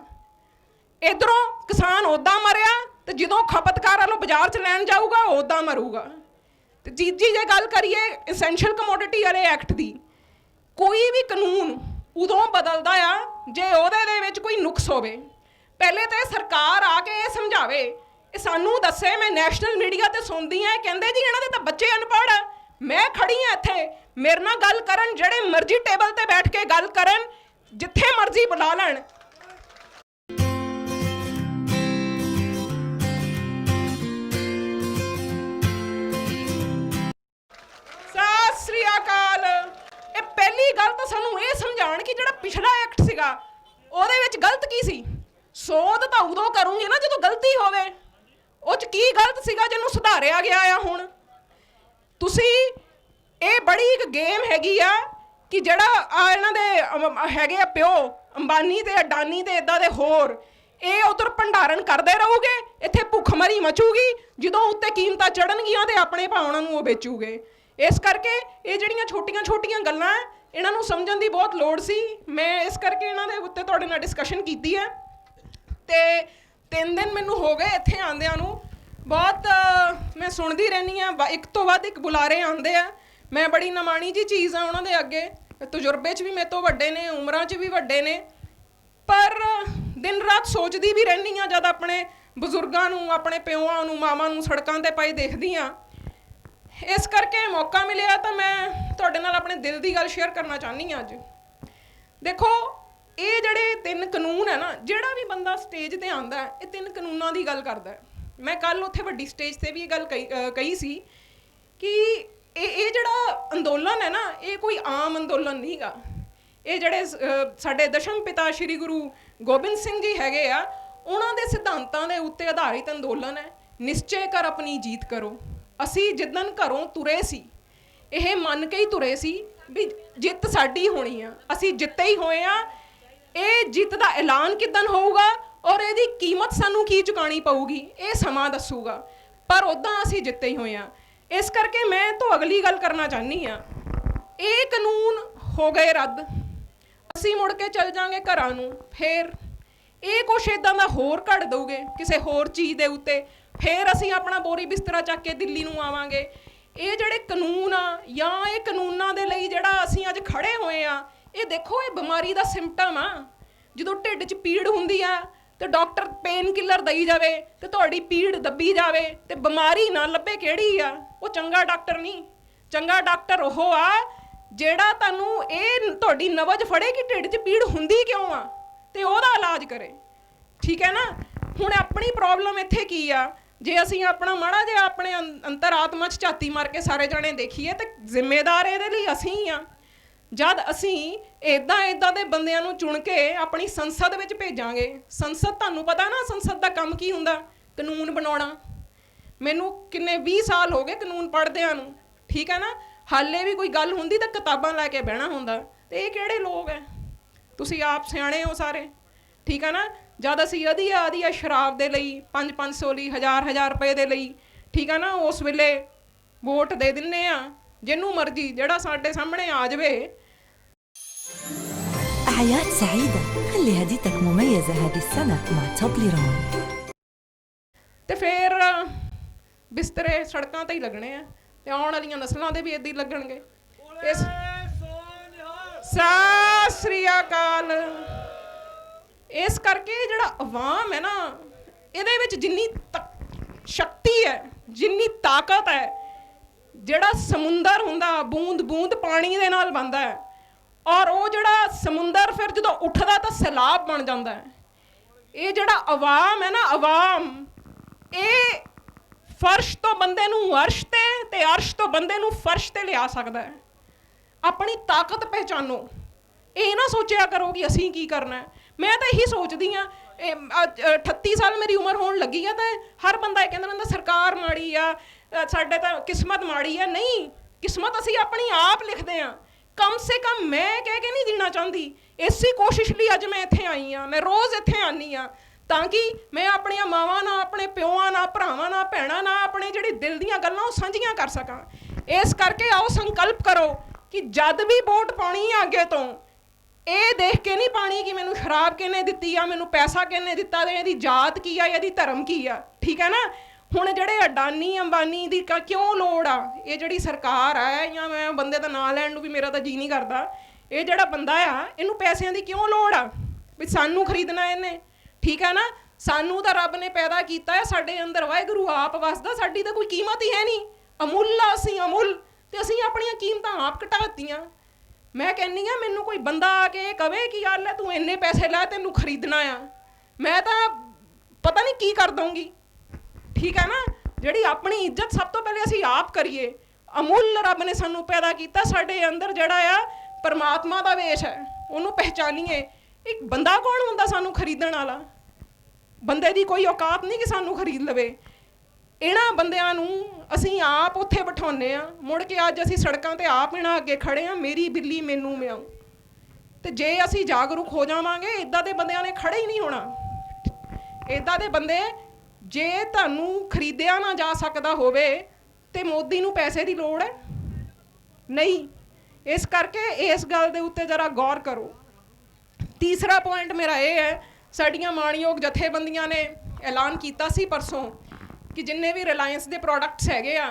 S1: ਇੱਧਰੋਂ ਕਿਸਾਨ ਉੱਦਾਂ ਮਰਿਆ ਤੇ ਜਦੋਂ ਖਪਤਕਾਰ ਵੱਲੋਂ ਬਾਜ਼ਾਰ 'ਚ ਲੈਣ ਜਾਊਗਾ ਉਹ ਉੱਦਾਂ ਮਰੂਗਾ। ਤੇ ਤੀਜੀ ਜੇ ਗੱਲ ਕਰੀਏ ਐਸੈਂਸ਼ੀਅਲ ਕਮੋਡਿਟੀ ਵਾਲੇ ਐਕਟ ਦੀ, ਕੋਈ ਵੀ ਕਾਨੂੰਨ ਉਦੋਂ ਬਦਲਦਾ ਆ ਜੇ ਉਹਦੇ ਵਿੱਚ ਕੋਈ ਨੁਕਸ ਹੋਵੇ। ਪਹਿਲੇ ਤਾਂ ਸਰਕਾਰ ਆ ਕੇ ਇਹ ਸਮਝਾਵੇ ਇਹ ਸਾਨੂੰ ਦੱਸੇ। ਮੈਂ ਨੈਸ਼ਨਲ ਮੀਡੀਆ ਤੇ ਸੁਣਦੀ ਆ, ਕਹਿੰਦੇ ਜੀ ਇਹਨਾਂ ਦੇ ਤਾਂ ਬੱਚੇ ਅਨਪੜ੍ਹ ਆ। ਮੈਂ ਖੜੀ ਆ ਇੱਥੇ, ਮੇਰੇ ਨਾਲ ਗੱਲ ਕਰਨ, ਜਿਹੜੇ ਮਰਜ਼ੀ ਟੇਬਲ ਤੇ ਬੈਠ ਕੇ ਗੱਲ ਕਰਨ, ਜਿੱਥੇ ਮਰਜ਼ੀ ਬੁਲਾ ਲੈਣ। ਸਤਿ ਸ੍ਰੀ ਅਕਾਲ। ਇਹ ਪਹਿਲੀ ਗੱਲ ਤਾਂ ਸਾਨੂੰ ਇਹ ਸਮਝਾਉਣ ਕਿ ਜਿਹੜਾ ਪਿਛਲਾ ਐਕਟ ਸੀਗਾ ਉਹਦੇ ਵਿੱਚ ਗਲਤ ਕੀ ਸੀ। ਸੋਧ ਤਾਂ ਉਦੋਂ ਕਰੂੰਗੇ ਨਾ ਜਦੋਂ ਗਲਤੀ ਹੋਵੇ। ਉਹ 'ਚ ਕੀ ਗਲਤ ਸੀਗਾ ਜਿਹਨੂੰ ਸੁਧਾਰਿਆ ਗਿਆ ਆ। ਹੁਣ ਤੁਸੀਂ, ਇਹ ਬੜੀ ਇੱਕ ਗੇਮ ਹੈਗੀ ਆ ਕਿ ਜਿਹੜਾ ਆ ਇਹਨਾਂ ਦੇ ਹੈਗੇ ਆ ਪਿਓ ਅੰਬਾਨੀ ਤੇ ਅਡਾਨੀ ਤੇ ਇੱਦਾਂ ਦੇ ਹੋਰ, ਇਹ ਉਧਰ ਭੰਡਾਰਨ ਕਰਦੇ ਰਹੋਗੇ, ਇੱਥੇ ਭੁੱਖਮਰੀ ਮਚੂਗੀ, ਜਦੋਂ ਉੱਤੇ ਕੀਮਤਾਂ ਚੜਨਗੀਆਂ ਤੇ ਆਪਣੇ ਭਾਵਨਾ ਨੂੰ ਉਹ ਵੇਚੂਗੇ। ਇਸ ਕਰਕੇ ਇਹ ਜਿਹੜੀਆਂ ਛੋਟੀਆਂ ਛੋਟੀਆਂ ਗੱਲਾਂ ਇਹਨਾਂ ਨੂੰ ਸਮਝਣ ਦੀ ਬਹੁਤ ਲੋੜ ਸੀ। ਮੈਂ ਇਸ ਕਰਕੇ ਇਹਨਾਂ ਦੇ ਉੱਤੇ ਤੁਹਾਡੇ ਨਾਲ ਡਿਸਕਸ਼ਨ ਕੀਤੀ ਹੈ। ਤੇ 3 ਦਿਨ ਮੈਨੂੰ ਹੋ ਗਏ ਇੱਥੇ ਆਉਂਦਿਆਂ ਨੂੰ। ਬਹੁਤ ਮੈਂ ਸੁਣਦੀ ਰਹਿੰਦੀ ਹਾਂ, ਇੱਕ ਤੋਂ ਵੱਧ ਇੱਕ ਬੁਲਾਰੇ ਆਉਂਦੇ ਆ। ਮੈਂ ਬੜੀ ਨਮਾਣੀ ਜੀ ਚੀਜ਼ ਆ ਉਹਨਾਂ ਦੇ ਅੱਗੇ। ਤਜਰਬੇ 'ਚ ਵੀ ਮੇਰੇ ਤੋਂ ਵੱਡੇ ਨੇ, ਉਮਰਾਂ 'ਚ ਵੀ ਵੱਡੇ ਨੇ, ਪਰ ਦਿਨ ਰਾਤ ਸੋਚਦੀ ਵੀ ਰਹਿੰਦੀ ਹਾਂ ਜਦ ਆਪਣੇ ਬਜ਼ੁਰਗਾਂ ਨੂੰ, ਆਪਣੇ ਪਿਓਆਂ ਨੂੰ, ਮਾਵਾਂ ਨੂੰ ਸੜਕਾਂ 'ਤੇ ਪਏ ਦੇਖਦੀ ਹਾਂ। ਇਸ ਕਰਕੇ ਮੌਕਾ ਮਿਲਿਆ ਤਾਂ ਮੈਂ ਤੁਹਾਡੇ ਨਾਲ ਆਪਣੇ ਦਿਲ ਦੀ ਗੱਲ ਸ਼ੇਅਰ ਕਰਨਾ ਚਾਹੁੰਦੀ ਹਾਂ ਅੱਜ। ਦੇਖੋ, ਇਹ ਜਿਹੜੇ 3 ਕਾਨੂੰਨ ਹੈ ਨਾ, ਜਿਹੜਾ ਵੀ ਬੰਦਾ ਸਟੇਜ ਤੇ ਆਉਂਦਾ ਇਹ 3 ਕਾਨੂੰਨਾਂ ਦੀ ਗੱਲ ਕਰਦਾ। ਮੈਂ ਕੱਲ ਉੱਥੇ ਵੱਡੀ ਸਟੇਜ ਤੇ ਵੀ ਇਹ ਗੱਲ ਕਹੀ ਸੀ ਕਿ ਇਹ ਜਿਹੜਾ ਅੰਦੋਲਨ ਹੈ ਨਾ, ਇਹ ਕੋਈ ਆਮ ਅੰਦੋਲਨ ਨਹੀਂ ਗਾ। ਇਹ ਜਿਹੜੇ ਸਾਡੇ ਦਸ਼ਮ ਪਿਤਾ ਸ਼੍ਰੀ ਗੁਰੂ ਗੋਬਿੰਦ ਸਿੰਘ ਜੀ ਹੈਗੇ ਆ, ਉਹਨਾਂ ਦੇ ਸਿਧਾਂਤਾਂ ਦੇ ਉੱਤੇ ਆਧਾਰਿਤ ਅੰਦੋਲਨ ਹੈ। ਨਿਸ਼ਚੈ ਕਰ ਆਪਣੀ ਜੀਤ ਕਰੋ। ਅਸੀਂ ਜਿੱਦਣ ਘਰੋਂ ਤੁਰੇ ਸੀ, ਇਹ ਮੰਨ ਕੇ ਹੀ ਤੁਰੇ ਸੀ ਵੀ ਜਿੱਤ ਸਾਡੀ ਹੋਣੀ ਆ, ਅਸੀਂ ਜਿੱਤੇ ਹੀ ਹੋਏ ਆ। ਇਹ ਜਿੱਤ ਦਾ ਐਲਾਨ ਕਿੱਦਣ ਹੋਊਗਾ ਔਰ ਇਹਦੀ ਕੀਮਤ ਸਾਨੂੰ ਕੀ ਚੁਕਾਉਣੀ ਪਊਗੀ, ਇਹ ਸਮਾਂ ਦੱਸੂਗਾ, ਪਰ ਉੱਦਾਂ ਅਸੀਂ ਜਿੱਤੇ ਹੀ ਹੋਏ ਆ। ਇਸ ਕਰਕੇ ਮੈਂ ਤੋਂ ਅਗਲੀ ਗੱਲ ਕਰਨਾ ਚਾਹੁੰਦੀ ਹਾਂ। ਇਹ ਕਾਨੂੰਨ ਹੋ ਗਏ ਰੱਦ, ਅਸੀਂ ਮੁੜ ਕੇ ਚੱਲ ਜਾਵਾਂਗੇ ਘਰਾਂ ਨੂੰ। ਫਿਰ ਇਹ ਕੁਛ ਇੱਦਾਂ ਦਾ ਹੋਰ ਘੜ ਦਊਗੇ ਕਿਸੇ ਹੋਰ ਚੀਜ਼ ਦੇ ਉੱਤੇ, ਫਿਰ ਅਸੀਂ ਆਪਣਾ ਬੋਰੀ ਬਿਸਤਰਾ ਚੱਕ ਕੇ ਦਿੱਲੀ ਨੂੰ ਆਵਾਂਗੇ। ਇਹ ਜਿਹੜੇ ਕਾਨੂੰਨ ਆ, ਜਾਂ ਇਹ ਕਾਨੂੰਨਾਂ ਦੇ ਲਈ ਜਿਹੜਾ ਅਸੀਂ ਅੱਜ ਖੜੇ ਹੋਏ ਆ, ਇਹ ਦੇਖੋ, ਇਹ ਬਿਮਾਰੀ ਦਾ ਸਿੰਪਟਮ ਆ। ਜਦੋਂ ਢਿੱਡ 'ਚ ਪੀੜ ਹੁੰਦੀ ਆ ਤੇ ਡਾਕਟਰ ਪੇਨ ਕਿਲਰ ਦਈ ਜਾਵੇ ਤੇ ਤੁਹਾਡੀ ਪੀੜ ਦੱਬੀ ਜਾਵੇ ਤੇ ਬਿਮਾਰੀ ਨਾ ਲੱਭੇ ਕਿਹੜੀ ਆ, ਉਹ ਚੰਗਾ ਡਾਕਟਰ ਨਹੀਂ। ਚੰਗਾ ਡਾਕਟਰ ਉਹ ਆ ਜਿਹੜਾ ਤੁਹਾਨੂੰ ਇਹ ਤੁਹਾਡੀ ਨਬਜ਼ ਫੜੇ ਕਿ ਢਿੱਡ 'ਚ ਪੀੜ ਹੁੰਦੀ ਕਿਉਂ ਆ ਤੇ ਉਹਦਾ ਇਲਾਜ ਕਰੇ। ਠੀਕ ਹੈ ਨਾ। ਹੁਣ ਆਪਣੀ ਪ੍ਰੋਬਲਮ ਇੱਥੇ ਕੀ ਆ, ਜੇ ਅਸੀਂ ਆਪਣਾ ਮਾੜਾ ਜਿਹਾ ਆਪਣੇ ਅੰਤਰਾਤਮਾ 'ਚ ਝਾਤੀ ਮਾਰ ਕੇ ਸਾਰੇ ਜਾਣੇ ਦੇਖੀਏ ਤਾਂ ਜ਼ਿੰਮੇਦਾਰ ਇਹਦੇ ਲਈ ਅਸੀਂ ਆ। ਜਦ ਅਸੀਂ ਇੱਦਾਂ ਦੇ ਬੰਦਿਆਂ ਨੂੰ ਚੁਣ ਕੇ ਆਪਣੀ ਸੰਸਦ ਵਿੱਚ ਭੇਜਾਂਗੇ, ਸੰਸਦ ਤੁਹਾਨੂੰ ਪਤਾ ਨਾ ਸੰਸਦ ਦਾ ਕੰਮ ਕੀ ਹੁੰਦਾ, ਕਾਨੂੰਨ ਬਣਾਉਣਾ। ਮੈਨੂੰ ਕਿੰਨੇ 20 ਸਾਲ ਹੋ ਗਏ ਕਾਨੂੰਨ ਪੜ੍ਹਦਿਆਂ ਨੂੰ। ਠੀਕ ਹੈ ਨਾ। ਹਾਲੇ ਵੀ ਕੋਈ ਗੱਲ ਹੁੰਦੀ ਤਾਂ ਕਿਤਾਬਾਂ ਲੈ ਕੇ ਬਹਿਣਾ ਹੁੰਦਾ। ਤੇ ਇਹ ਕਿਹੜੇ ਲੋਕ ਹੈ, ਤੁਸੀਂ ਆਪ ਸਿਆਣੇ ਹੋ ਸਾਰੇ। ਠੀਕ ਹੈ ਨਾ। ਜਦ ਅਸੀਂ ਆਦੀ ਸ਼ਰਾਬ ਦੇ ਲਈ 500 ਲਈ, 1000 ਰੁਪਏ ਦੇ ਲਈ, ਠੀਕ ਹੈ ਨਾ, ਉਸ ਵੇਲੇ ਵੋਟ ਦੇ ਦਿੰਦੇ ਆ ਜਿਹਨੂੰ ਮਰਜ਼ੀ, ਜਿਹੜਾ ਸਾਡੇ ਸਾਹਮਣੇ ਆ ਜਾਵੇ।
S2: أعياد سعيدة خلي هديتك مميزة هذه السنة مع توبليرون।
S1: ਤੇ ਫਿਰ ਬਿਸਤਰੇ ਸੜਕਾਂ ਤੇ ਹੀ ਲੱਗਣੇ ਆ ਤੇ ਆਉਣ ਵਾਲੀਆਂ ਨਸਲਾਂ ਦੇ ਵੀ ਇੱਦਾਂ ਹੀ ਲੱਗਣਗੇ। ਸਤਿ ਸ੍ਰੀ ਅਕਾਲ। ਇਸ ਕਰਕੇ ਜਿਹੜਾ ਅਵਾਮ ਹੈ ਨਾ, ਇਹਦੇ ਵਿੱਚ ਜਿੰਨੀ ਸ਼ਕਤੀ ਹੈ, ਜਿੰਨੀ ਤਾਕਤ ਹੈ, ਜਿਹੜਾ ਸਮੁੰਦਰ ਹੁੰਦਾ ਬੂੰਦ ਬੂੰਦ ਪਾਣੀ ਦੇ ਨਾਲ ਬਣਦਾ ਹੈ, ਔਰ ਉਹ ਜਿਹੜਾ ਸਮੁੰਦਰ ਫਿਰ ਜਦੋਂ ਉੱਠਦਾ ਤਾਂ ਸੈਲਾਬ ਬਣ ਜਾਂਦਾ ਹੈ। ਇਹ ਜਿਹੜਾ ਅਵਾਮ ਹੈ ਨਾ, ਅਵਾਮ, ਇਹ ਫਰਸ਼ ਤੋਂ ਬੰਦੇ ਨੂੰ ਅਰਸ਼ ਤੇ ਅਰਸ਼ ਤੋਂ ਬੰਦੇ ਨੂੰ ਫਰਸ਼ ਤੇ ਲਿਆ ਸਕਦਾ ਹੈ। ਆਪਣੀ ਤਾਕਤ ਪਹਿਚਾਨੋ। ਇਹ ਨਾ ਸੋਚਿਆ ਕਰੋ ਕਿ ਅਸੀਂ ਕੀ ਕਰਨਾ। ਮੈਂ ਤਾਂ ਇਹੀ ਸੋਚਦੀ ਹਾਂ, 38 ਸਾਲ ਮੇਰੀ ਉਮਰ ਹੋਣ ਲੱਗੀ ਆ ਤਾਂ ਹਰ ਬੰਦਾ ਇਹ ਕਹਿੰਦਾ ਰਹਿੰਦਾ ਸਰਕਾਰ ਮਾੜੀ ਆ, ਸਾਡੇ ਤਾਂ ਕਿਸਮਤ ਮਾੜੀ ਆ। ਨਹੀਂ, ਕਿਸਮਤ ਅਸੀਂ ਆਪਣੀ ਆਪ ਲਿਖਦੇ ਹਾਂ। ਕਮ ਸੇ ਕਮ ਮੈਂ ਕਹਿ ਕੇ ਨਹੀਂ ਜੀਣਾ ਚਾਹੁੰਦੀ। ਇਸੇ ਕੋਸ਼ਿਸ਼ ਲਈ ਅੱਜ ਮੈਂ ਇੱਥੇ ਆਈ ਹਾਂ। ਮੈਂ ਰੋਜ਼ ਇੱਥੇ ਆਉਂਦੀ ਹਾਂ ਤਾਂ ਕਿ ਮੈਂ ਆਪਣੀਆਂ ਮਾਵਾਂ ਨਾਲ, ਆਪਣੇ ਪਿਓਆਂ ਨਾਲ, ਭਰਾਵਾਂ ਨਾਲ, ਭੈਣਾਂ ਨਾਲ ਆਪਣੇ ਜਿਹੜੀ ਦਿਲ ਦੀਆਂ ਗੱਲਾਂ ਉਹ ਸਾਂਝੀਆਂ ਕਰ ਸਕਾਂ। ਇਸ ਕਰਕੇ ਆਓ ਸੰਕਲਪ ਕਰੋ ਕਿ ਜਦ ਵੀ ਵੋਟ ਪਾਉਣੀ ਆ ਅੱਗੇ ਤੋਂ ਇਹ ਦੇਖ ਕੇ ਨਹੀਂ ਪਾਣੀ ਕਿ ਮੈਨੂੰ ਸ਼ਰਾਬ ਕਿਹਨੇ ਦਿੱਤੀ ਆ, ਮੈਨੂੰ ਪੈਸਾ ਕਿਹਨੇ ਦਿੱਤਾ, ਤੇ ਇਹਦੀ ਜਾਤ ਕੀ ਆ, ਇਹਦੀ ਧਰਮ ਕੀ ਆ। ਠੀਕ ਹੈ ਨਾ। ਹੁਣ ਜਿਹੜੇ ਅਡਾਨੀ ਅੰਬਾਨੀ ਦੀ ਕਿਉਂ ਲੋੜ ਆ, ਇਹ ਜਿਹੜੀ ਸਰਕਾਰ ਆ, ਜਾਂ ਮੈਂ ਬੰਦੇ ਦਾ ਨਾਂ ਲੈਣ ਨੂੰ ਵੀ ਮੇਰਾ ਤਾਂ ਜੀ ਨਹੀਂ ਕਰਦਾ, ਇਹ ਜਿਹੜਾ ਬੰਦਾ ਆ ਇਹਨੂੰ ਪੈਸਿਆਂ ਦੀ ਕਿਉਂ ਲੋੜ ਆ ਵੀ ਸਾਨੂੰ ਖਰੀਦਣਾ ਇਹਨੇ। ਠੀਕ ਹੈ ਨਾ। ਸਾਨੂੰ ਤਾਂ ਰੱਬ ਨੇ ਪੈਦਾ ਕੀਤਾ ਹੈ, ਸਾਡੇ ਅੰਦਰ ਵਾਹਿਗੁਰੂ ਆਪ ਵਸਦਾ, ਸਾਡੀ ਤਾਂ ਕੋਈ ਕੀਮਤ ਹੀ ਹੈ ਨਹੀਂ, ਅਮੁੱਲ ਆ ਅਸੀਂ, ਅਮੁੱਲ, ਤੇ ਅਸੀਂ ਆਪਣੀਆਂ ਕੀਮਤਾਂ ਆਪ ਘਟਾਤੀਆਂ। ਮੈਂ ਕਹਿੰਦੀ ਆ ਮੈਨੂੰ ਕੋਈ ਬੰਦਾ ਆ ਕੇ ਕਵੇ ਕਿ ਯਾਰ ਲੈ ਤੂੰ ਇੰਨੇ ਪੈਸੇ ਲੈ ਤੈਨੂੰ ਖਰੀਦਣਾ ਆ, ਮੈਂ ਤਾਂ ਪਤਾ ਨਹੀਂ ਕੀ ਕਰ ਦਊਂਗੀ। ਠੀਕ ਹੈ ਨਾ, ਜਿਹੜੀ ਆਪਣੀ ਇੱਜ਼ਤ ਸਭ ਤੋਂ ਪਹਿਲੇ ਅਸੀਂ ਆਪ ਕਰੀਏ। ਅਮੁੱਲ ਰੱਬ ਨੇ ਸਾਨੂੰ ਪੈਦਾ ਕੀਤਾ, ਸਾਡੇ ਅੰਦਰ ਜਿਹੜਾ ਆ ਪਰਮਾਤਮਾ ਦਾ ਵੇਸ਼ ਹੈ, ਉਹਨੂੰ ਪਹਿਚਾਨੀਏ। ਇੱਕ ਬੰਦਾ ਕੌਣ ਹੁੰਦਾ ਸਾਨੂੰ ਖਰੀਦਣ ਵਾਲਾ? ਬੰਦੇ ਦੀ ਕੋਈ ਔਕਾਤ ਨਹੀਂ ਕਿ ਸਾਨੂੰ ਖਰੀਦ ਲਵੇ। ਇਹਨਾਂ ਬੰਦਿਆਂ ਨੂੰ ਅਸੀਂ ਆਪ ਉੱਥੇ ਬਿਠਾਉਂਦੇ ਹਾਂ, ਮੁੜ ਕੇ ਅੱਜ ਅਸੀਂ ਸੜਕਾਂ 'ਤੇ ਆਪ ਇਹਨਾਂ ਅੱਗੇ ਖੜੇ ਹਾਂ, ਮੇਰੀ ਬਿੱਲੀ ਮੈਨੂੰ ਮਿਆਉ। ਤੇ ਜੇ ਅਸੀਂ ਜਾਗਰੂਕ ਹੋ ਜਾਵਾਂਗੇ, ਇੱਦਾਂ ਦੇ ਬੰਦਿਆਂ ਨੇ ਖੜੇ ਹੀ ਨਹੀਂ ਹੋਣਾ। ਇੱਦਾਂ ਦੇ ਬੰਦੇ, ਜੇ ਤੁਹਾਨੂੰ ਖਰੀਦਿਆ ਨਾ ਜਾ ਸਕਦਾ ਹੋਵੇ ਤੇ ਮੋਦੀ ਨੂੰ ਪੈਸੇ ਦੀ ਲੋੜ ਹੈ ਨਹੀਂ। ਇਸ ਕਰਕੇ ਇਸ ਗੱਲ ਦੇ ਉੱਤੇ ਜ਼ਰਾ ਗੌਰ ਕਰੋ। ਤੀਸਰਾ ਪੁਆਇੰਟ ਮੇਰਾ ਇਹ ਹੈ, ਸਾਡੀਆਂ ਮਾਣਯੋਗ ਜਥੇਬੰਦੀਆਂ ਨੇ ਐਲਾਨ ਕੀਤਾ ਸੀ ਪਰਸੋਂ ਕਿ ਜਿੰਨੇ ਵੀ ਰਿਲਾਇੰਸ ਦੇ ਪ੍ਰੋਡਕਟਸ ਹੈਗੇ ਆ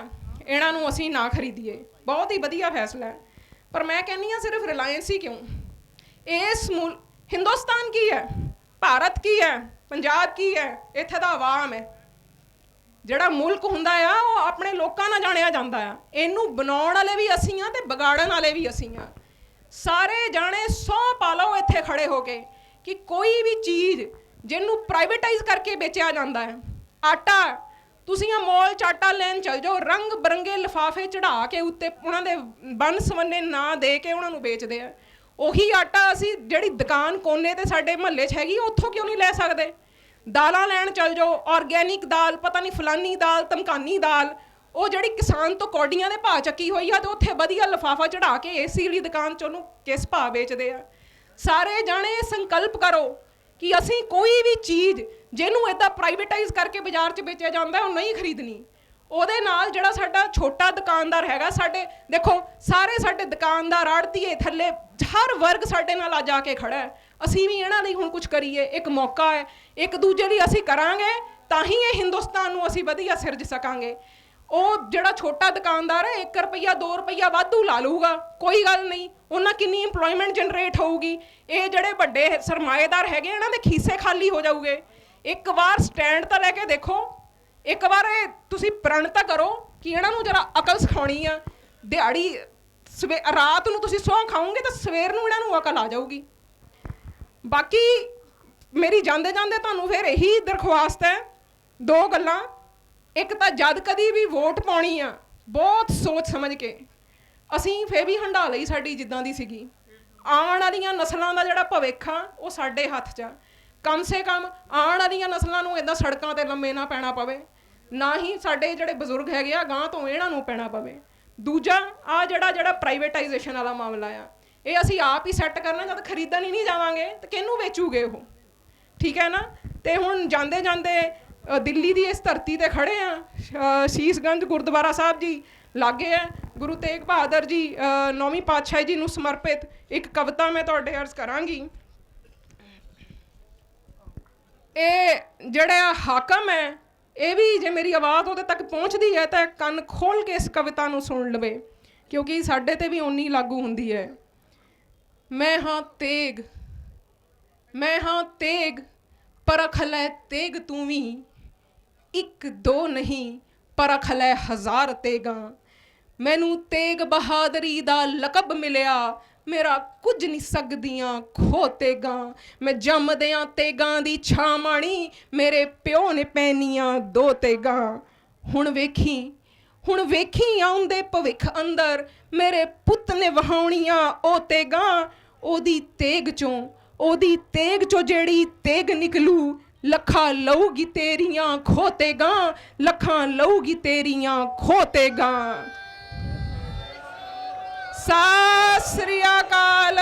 S1: ਇਹਨਾਂ ਨੂੰ ਅਸੀਂ ਨਾ ਖਰੀਦੀਏ। ਬਹੁਤ ਹੀ ਵਧੀਆ ਫੈਸਲਾ ਹੈ, ਪਰ ਮੈਂ ਕਹਿੰਦੀ ਹਾਂ ਸਿਰਫ ਰਿਲਾਇੰਸ ਹੀ ਕਿਉਂ, ਇਸ ਹਿੰਦੁਸਤਾਨ ਕੀ ਹੈ, ਭਾਰਤ ਕੀ ਹੈ, ਪੰਜਾਬ ਕੀ ਹੈ, ਇੱਥੇ ਦਾ ਆਵਾਮ ਹੈ। ਜਿਹੜਾ ਮੁਲਕ ਹੁੰਦਾ ਆ ਉਹ ਆਪਣੇ ਲੋਕਾਂ ਨਾਲ ਜਾਣਿਆ ਜਾਂਦਾ ਆ। ਇਹਨੂੰ ਬਣਾਉਣ ਵਾਲੇ ਵੀ ਅਸੀਂ ਆ ਤੇ ਵਿਗਾੜਨ ਵਾਲੇ ਵੀ ਅਸੀਂ ਆ। ਸਾਰੇ ਜਾਣੇ ਸਹੁੰ ਪਾ ਲਓ ਇੱਥੇ ਖੜੇ ਹੋ ਕੇ ਕਿ ਕੋਈ ਵੀ ਚੀਜ਼ ਜਿਹਨੂੰ ਪ੍ਰਾਈਵੇਟਾਈਜ਼ ਕਰਕੇ ਵੇਚਿਆ ਜਾਂਦਾ ਹੈ, ਆਟਾ, ਤੁਸੀਂ ਆ ਮੌਲ 'ਚ ਆਟਾ ਲੈਣ ਚਲ ਜਾਓ, ਰੰਗ ਬਰੰਗੇ ਲਿਫਾਫੇ ਚੜਾ ਕੇ ਉੱਤੇ ਉਹਨਾਂ ਦੇ ਬਨ ਸਵੰਨੇ ਨਾਂ ਦੇ ਕੇ ਉਹਨਾਂ ਨੂੰ ਵੇਚਦੇ ਆ। ਉਹੀ ਆਟਾ ਅਸੀਂ ਜਿਹੜੀ ਦੁਕਾਨ ਕੋਨੇ ਤੇ ਸਾਡੇ ਮੁਹੱਲੇ 'ਚ ਹੈਗੀ ਉੱਥੋਂ ਕਿਉਂ ਨਹੀਂ ਲੈ ਸਕਦੇ? ਦਾਲਾਂ ਲੈਣ ਚਲ ਜਾਓ, ਆਰਗੈਨਿਕ ਦਾਲ, ਪਤਾ ਨਹੀਂ ਫਲਾਨੀ ਦਾਲ, ਧਮਕਾਨੀ ਦਾਲ, ਉਹ ਜਿਹੜੀ ਕਿਸਾਨ ਤੋਂ ਕੌਡੀਆਂ ਦੇ ਭਾਅ ਚੱਕੀ ਹੋਈ ਆ ਤੇ ਉੱਥੇ ਵਧੀਆ ਲਿਫਾਫਾ ਚੜਾ ਕੇ ਏਸੀ ਵਾਲੀ ਦੁਕਾਨ 'ਚ ਉਹਨੂੰ ਕਿਸ ਭਾਅ ਵੇਚਦੇ ਆ। ਸਾਰੇ ਜਾਣੇ ਸੰਕਲਪ ਕਰੋ ਕਿ ਅਸੀਂ ਕੋਈ ਵੀ ਚੀਜ਼ ਜਿਹਨੂੰ ਇੱਦਾਂ ਪ੍ਰਾਈਵੇਟਾਈਜ਼ ਕਰਕੇ ਬਾਜ਼ਾਰ 'ਚ ਵੇਚਿਆ ਜਾਂਦਾ ਉਹ ਨਹੀਂ ਖਰੀਦਣੀ। ਉਹਦੇ ਨਾਲ ਜਿਹੜਾ ਸਾਡਾ ਛੋਟਾ ਦੁਕਾਨਦਾਰ ਹੈਗਾ, ਸਾਡੇ ਦੇਖੋ ਸਾਰੇ ਸਾਡੇ ਦੁਕਾਨਦਾਰ, ਆੜ੍ਹਤੀਏ, ਥੱਲੇ ਹਰ ਵਰਗ ਸਾਡੇ ਨਾਲ ਅੱਜ ਆ ਕੇ ਖੜਾ ਹੈ। ਅਸੀਂ ਵੀ ਇਹਨਾਂ ਲਈ ਹੁਣ ਕੁਝ ਕਰੀਏ, ਇੱਕ ਮੌਕਾ ਹੈ, ਇੱਕ ਦੂਜੇ ਲਈ ਅਸੀਂ ਕਰਾਂਗੇ ਤਾਂ ਹੀ ਇਹ ਹਿੰਦੁਸਤਾਨ ਨੂੰ ਅਸੀਂ ਵਧੀਆ ਸਿਰਜ ਸਕਾਂਗੇ। ਉਹ ਜਿਹੜਾ ਛੋਟਾ ਦੁਕਾਨਦਾਰ ਹੈ 1 ਰੁਪਈਆ 2 ਰੁਪਈਆ ਵਾਧੂ ਲਾ ਲੂਗਾ, ਕੋਈ ਗੱਲ ਨਹੀਂ, ਉਹਨਾਂ ਕਿੰਨੀ ਇੰਪਲੋਇਮੈਂਟ ਜਨਰੇਟ ਹੋਊਗੀ। ਇਹ ਜਿਹੜੇ ਵੱਡੇ ਸਰਮਾਏਦਾਰ ਹੈਗੇ ਇਹਨਾਂ ਦੇ ਖੀਸੇ ਖਾਲੀ ਹੋ ਜਾਊਗੇ। ਇੱਕ ਵਾਰ ਸਟੈਂਡ ਤਾਂ ਲੈ ਕੇ ਦੇਖੋ, ਇੱਕ ਵਾਰ ਇਹ ਤੁਸੀਂ ਪ੍ਰਣ ਤਾਂ ਕਰੋ ਕਿ ਇਹਨਾਂ ਨੂੰ ਜਰਾ ਅਕਲ ਸਿਖਾਉਣੀ ਆ। ਦਿਹਾੜੀ ਰਾਤ ਨੂੰ ਤੁਸੀਂ ਸਹੁੰ ਖਾਓਗੇ ਤਾਂ ਸਵੇਰ ਨੂੰ ਇਹਨਾਂ ਨੂੰ ਅਕਲ ਆ ਜਾਊਗੀ। ਬਾਕੀ ਮੇਰੀ ਜਾਂਦੇ ਜਾਂਦੇ ਤੁਹਾਨੂੰ ਫਿਰ ਇਹੀ ਦਰਖਾਸਤ ਹੈ, 2 ਗੱਲਾਂ। ਇੱਕ ਤਾਂ ਜਦ ਕਦੀ ਵੀ ਵੋਟ ਪਾਉਣੀ ਆ ਬਹੁਤ ਸੋਚ ਸਮਝ ਕੇ। ਅਸੀਂ ਫਿਰ ਵੀ ਹੰਢਾ ਲਈ ਸਾਡੀ ਜਿੱਦਾਂ ਦੀ ਸੀਗੀ। ਆਉਣ ਵਾਲੀਆਂ ਨਸਲਾਂ ਦਾ ਜਿਹੜਾ ਭਵਿੱਖ ਆ ਉਹ ਸਾਡੇ ਹੱਥ 'ਚ ਆ। ਕਮ ਸੇ ਕਮ ਆਉਣ ਵਾਲੀਆਂ ਨਸਲਾਂ ਨੂੰ ਇੱਦਾਂ ਸੜਕਾਂ 'ਤੇ ਲੰਮੇ ਨਾ ਪੈਣਾ ਪਵੇ, ਨਾ ਹੀ ਸਾਡੇ ਜਿਹੜੇ ਬਜ਼ੁਰਗ ਹੈਗੇ ਆ ਗਾਂ ਤੋਂ ਇਹਨਾਂ ਨੂੰ ਪੈਣਾ ਪਵੇ। ਦੂਜਾ ਆ ਜਿਹੜਾ ਪ੍ਰਾਈਵੇਟਾਈਜੇਸ਼ਨ ਵਾਲਾ ਮਾਮਲਾ ਆ, ਇਹ ਅਸੀਂ ਆਪ ਹੀ ਸੈੱਟ ਕਰਨਾ। ਜਦ ਖਰੀਦਣ ਹੀ ਨਹੀਂ ਜਾਵਾਂਗੇ ਤਾਂ ਕਿਹਨੂੰ ਵੇਚੂਗੇ ਉਹ? ਠੀਕ ਹੈ ਨਾ। ਤੇ ਹੁਣ ਜਾਂਦੇ ਜਾਂਦੇ ਦਿੱਲੀ ਦੀ ਇਸ ਧਰਤੀ 'ਤੇ ਖੜੇ ਆ, ਸ਼ੀਸ਼ਗੰਜ ਗੁਰਦੁਆਰਾ ਸਾਹਿਬ ਜੀ ਲਾਗੇ ਹੈ। ਗੁਰੂ ਤੇਗ ਬਹਾਦਰ ਜੀ 9ਵੀਂ ਪਾਤਸ਼ਾਹੀ ਜੀ ਨੂੰ ਸਮਰਪਿਤ ਇੱਕ ਕਵਿਤਾ ਮੈਂ ਤੁਹਾਡੇ ਅਰਜ਼ ਕਰਾਂਗੀ। ਇਹ ਜਿਹੜਾ ਹਾਕਮ ਹੈ, ਇਹ ਵੀ ਜੇ ਮੇਰੀ ਆਵਾਜ਼ ਉਹਦੇ ਤੱਕ ਪਹੁੰਚਦੀ ਹੈ ਤਾਂ ਕੰਨ ਖੋਲ੍ਹ ਕੇ ਇਸ ਕਵਿਤਾ ਨੂੰ ਸੁਣ ਲਵੇ, ਕਿਉਂਕਿ ਸਾਡੇ 'ਤੇ ਵੀ ਓਨੀ ਲਾਗੂ ਹੁੰਦੀ ਹੈ। ਮੈਂ ਹਾਂ ਤੇਗ, ਮੈਂ ਹਾਂ ਤੇਗ, ਪਰਖ ਲੈ ਤੇਗ ਤੂੰ ਵੀ, 1 2 ਨਹੀਂ ਪਰਖ ਲੈ 1000 ਤੇਗਾਂ। ਮੈਨੂੰ ਤੇਗ ਬਹਾਦਰੀ ਦਾ ਲਕਬ ਮਿਲਿਆ, ਮੇਰਾ ਕੁਝ ਨਹੀਂ ਸਕਦੀਆਂ ਖੋ ਤੇਗਾਂ। ਮੈਂ ਜੰਮਦਿਆਂ ਤੇਗਾਂ ਦੀ ਛਾਂ ਮਾਣੀ, ਮੇਰੇ ਪਿਓ ਨੇ ਪੈਨੀਆਂ 2 ਤੇਗਾਂ। ਹੁਣ ਵੇਖੀ ਆਉਂਦੇ ਭਵਿੱਖ ਅੰਦਰ, ਮੇਰੇ ਪੁੱਤ ਨੇ ਵਹਾਉਣੀਆਂ ਉਹ ਤੇਗਾਂ। ਉਹਦੀ ਤੇਗ ਚੋਂ ਜਿਹੜੀ ਤੇਗ ਨਿਕਲੂ, ਲੱਖਾਂ ਲਊਗੀ ਤੇਰੀਆਂ ਖੋ ਤੇਗਾਂ, ਲੱਖਾਂ ਲਊਗੀ ਤੇਰੀਆਂ ਖੋ ਤੇਗਾਂ। ਸਤਿ ਸ੍ਰੀ ਅਕਾਲ।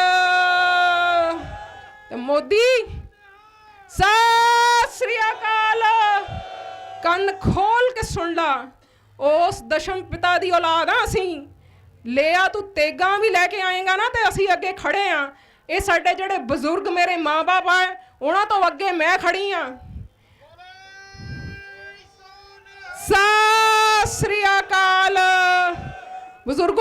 S1: ਤੇ ਮੋਦੀ ਸਤਿ ਸ੍ਰੀ ਅਕਾਲ। ਕੰਨ ਖੋਲ ਕੇ ਸੁਣ ਲਾ, ਉਸ ਦਸ਼ਮ ਪਿਤਾ ਦੀ ਔਲਾਦ ਆ ਅਸੀਂ। ਲਿਆ ਤੂੰ ਤੇਗਾਂ ਵੀ ਲੈ ਕੇ ਆਏਗਾ ਨਾ ਤੇ ਅਸੀਂ ਅੱਗੇ ਖੜੇ ਆ। ਇਹ ਸਾਡੇ ਜਿਹੜੇ ਬਜ਼ੁਰਗ ਮੇਰੇ ਮਾਂ ਬਾਪ ਆ, ਉਹਨਾਂ ਤੋਂ ਅੱਗੇ ਮੈਂ ਖੜੀ ਆ। ਸਤਿ ਸ੍ਰੀ ਅਕਾਲ ਬਜ਼ੁਰਗੋ।